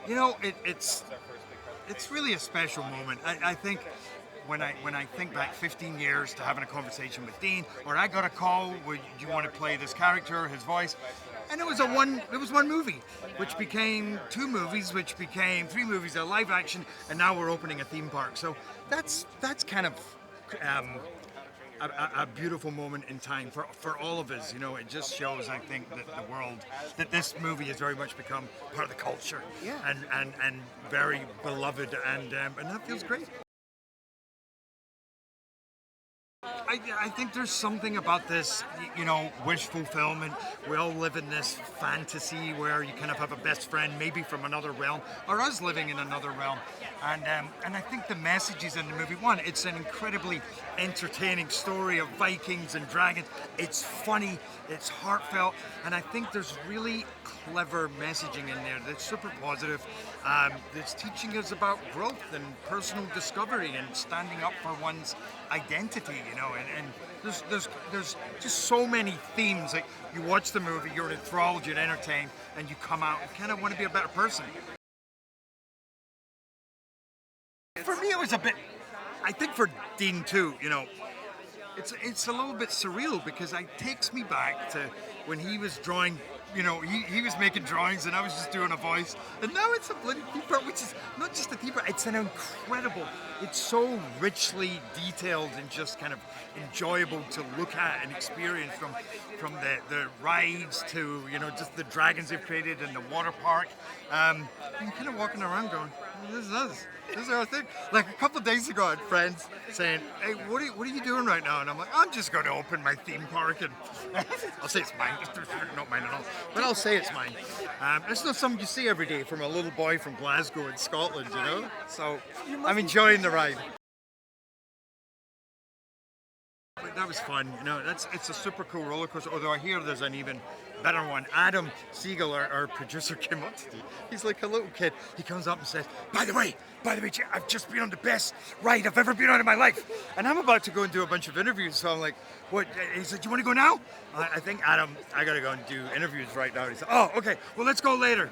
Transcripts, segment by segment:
You know, it's really a special moment. I think when I think back 15 years to having a conversation with Dean, or I got a call, would you want to play this character, his voice? And it was one movie, which became two movies, which became three movies, a live action, and now we're opening a theme park. So that's kind of um, a beautiful moment in time for all of us. You know, it just shows, I think, that the world, that this movie has very much become part of the culture, Yeah. and very beloved, and that feels great. I think there's something about this, wish fulfillment. We all live in this fantasy where you kind of have a best friend, maybe from another realm, or us living in another realm. And I think the messages in the movie, one, it's an incredibly entertaining story of Vikings and dragons. It's funny, it's heartfelt, and I think there's really clever messaging in there that's super positive. That's teaching us about growth and personal discovery and standing up for one's identity, and there's just so many themes. Like, you watch the movie, you're enthralled, you're entertained, and you come out and kind of want to be a better person. For me, it was a bit. I think for Dean too, it's a little bit surreal because it takes me back to when he was drawing. He was making drawings and I was just doing a voice, and now it's a bloody theme park, which is not just a theme park. It's an incredible. It's so richly detailed and just kind of enjoyable to look at and experience, from the rides to just the dragons they've created and the water park. And you're kind of walking around going, "Oh, this is us. This is our thing." Like a couple of days ago, I had friends saying, "Hey, what are you doing right now?" And I'm like, "I'm just going to open my theme park," and I'll say it's mine, not mine at all, but I'll say it's mine. It's not something you see every day from a little boy from Glasgow in Scotland, So I'm enjoying the ride. But that was fun. It's a super cool roller coaster. Although I hear there's an even better one. Adam Siegel, our producer, came up to me. He's like a little kid. He comes up and says, by the way, Jay, I've just been on the best ride I've ever been on in my life." And I'm about to go and do a bunch of interviews. So I'm like, "What?" He said, "Do you want to go now?" I think, "Adam, I got to go and do interviews right now." He said, "Oh, okay. Well, let's go later."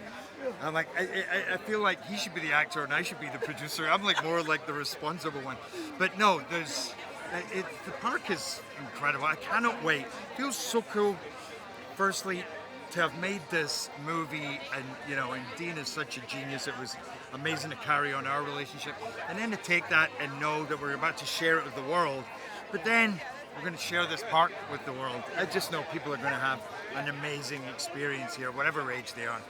I'm like, I feel like he should be the actor and I should be the producer. I'm like more like the responsible one. But no, the park is incredible. I cannot wait. Feels so cool. Firstly, to have made this movie, and Dean is such a genius. It was amazing to carry on our relationship, and then to take that and know that we're about to share it with the world. But then we're going to share this park with the world. I just know people are going to have an amazing experience here, whatever age they are.